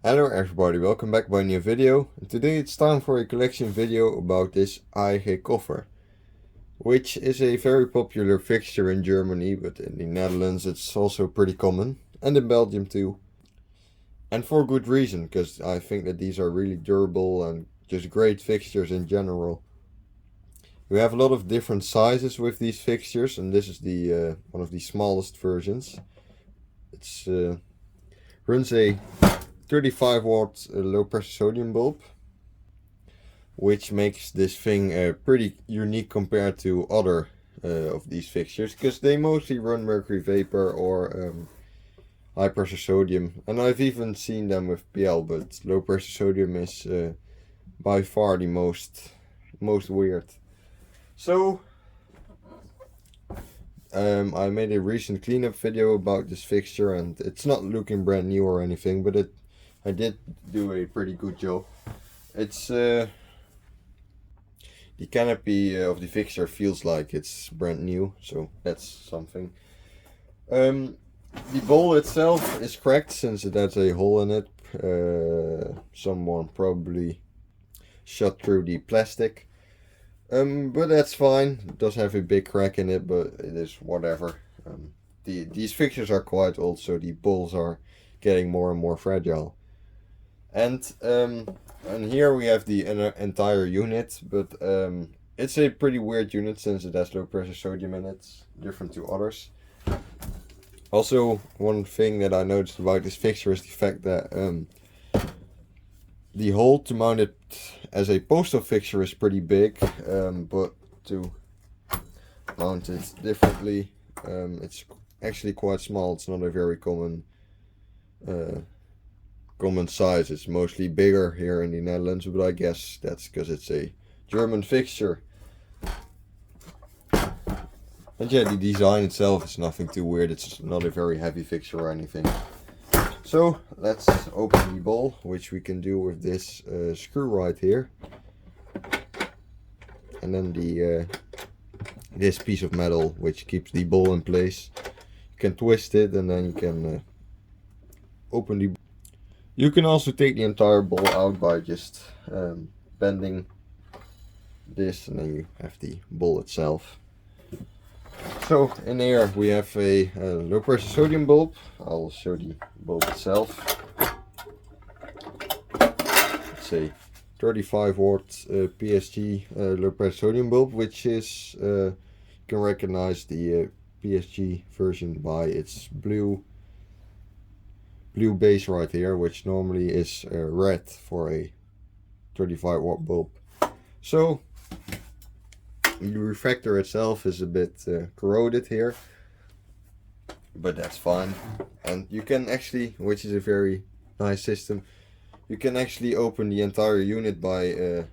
Hello everybody, welcome back by a new video. And today it's time for a collection video about this AEG Koffer, which is a very popular fixture in Germany, but in the Netherlands it's also pretty common, and in Belgium too. And for good reason, because I think that these are really durable and just great fixtures in general. We have a lot of different sizes with these fixtures, and this is the one of the smallest versions. It's runs a 35 watt low pressure sodium bulb, which makes this thing pretty unique compared to other of these fixtures, because they mostly run mercury vapor or high pressure sodium, and I've even seen them with PL, but low pressure sodium is by far the most weird. So I made a recent cleanup video about this fixture, and it's not looking brand new or anything, but I did do a pretty good job. It's the canopy of the fixture feels like it's brand new, so that's something. The bowl itself is cracked since it has a hole in it. Someone probably shot through the plastic. But that's fine. It does have a big crack in it, but it is whatever. These fixtures are quite old, so the bowls are getting more and more fragile. And here we have the entire unit, but it's a pretty weird unit since it has low pressure sodium in it, different to others. Also, one thing that I noticed about this fixture is the fact that the hole to mount it as a postal fixture is pretty big, but to mount it differently, it's actually quite small. It's not a very common size. It's mostly bigger here in the Netherlands, but I guess that's because it's a German fixture. And yeah, the design itself is nothing too weird. It's not a very heavy fixture or anything. So let's open the bowl, which we can do with this screw right here, and then the this piece of metal which keeps the bowl in place. You can twist it, and then you can open the. You can also take the entire bowl out by just bending this, and then you have the bowl itself. So in here we have a low pressure sodium bulb. I'll show the bulb itself. It's a 35 watt PSG low pressure sodium bulb, which is you can recognize the PSG version by its blue base right here, which normally is red for a 35 watt bulb. So the refractor itself is a bit corroded here, but that's fine. And you can actually, which is a very nice system, you can actually open the entire unit by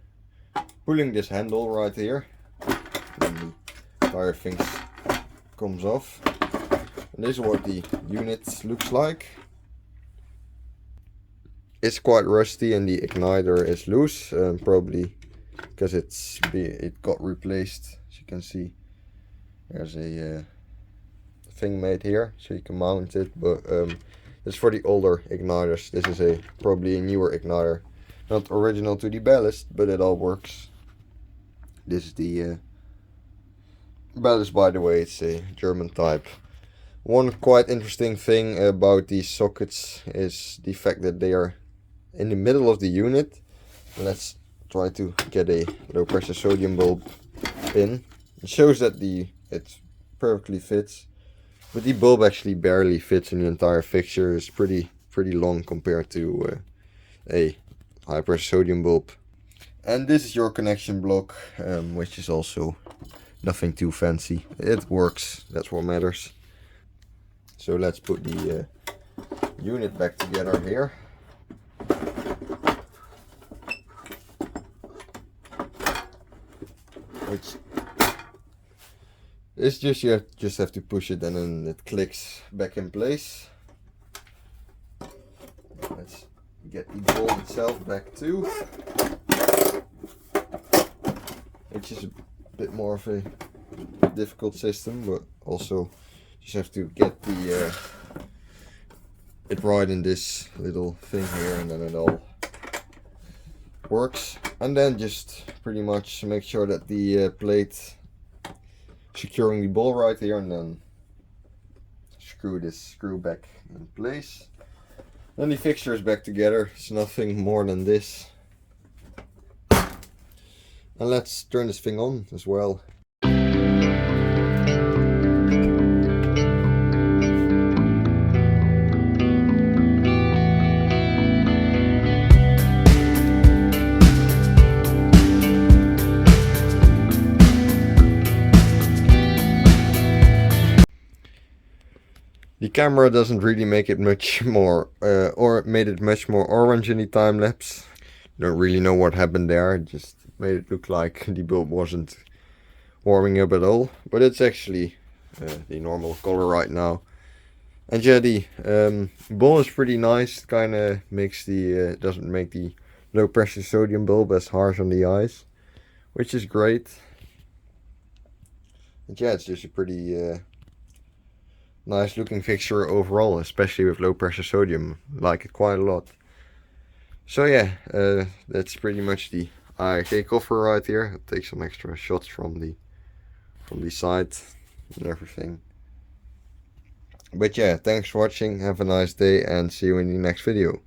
pulling this handle right here, and the entire thing comes off. And this is what the unit looks like. It's quite rusty, and the igniter is loose, probably because it got replaced. As you can see, there's a thing made here so you can mount it, but it's for the older igniters. This is probably a newer igniter, not original to the ballast, but it all works. This is the ballast, by the way. It's a German type. One quite interesting thing about these sockets is the fact that they are in the middle of the unit. Let's try to get a low pressure sodium bulb in. It shows that it perfectly fits, but the bulb actually barely fits in the entire fixture. It's pretty long compared to a high pressure sodium bulb. And this is your connection block, which is also nothing too fancy. It works, that's what matters. So let's put the unit back together here. Which is just, you just have to push it and then it clicks back in place. Let's get the bulb itself back too, which is a bit more of a difficult system, but also just have to get it right in this little thing here, and then it all works. And then just pretty much make sure that the plate securing the ball right here, and then screw this screw back in place. Then the fixture is back together. It's nothing more than this. And let's turn this thing on as well. The camera doesn't really make it much more, or made it much more orange in the time lapse. Don't really know what happened there. It just made it look like the bulb wasn't warming up at all. But it's actually the normal color right now. And yeah, the ball is pretty nice. Kind of makes the doesn't make the low pressure sodium bulb as harsh on the eyes, which is great. And yeah, it's just a pretty nice looking fixture overall, especially with low pressure sodium. Like it quite a lot. So yeah, that's pretty much the AEG Koffer right here. I'll take some extra shots from the side and everything. But yeah, thanks for watching, have a nice day, and see you in the next video.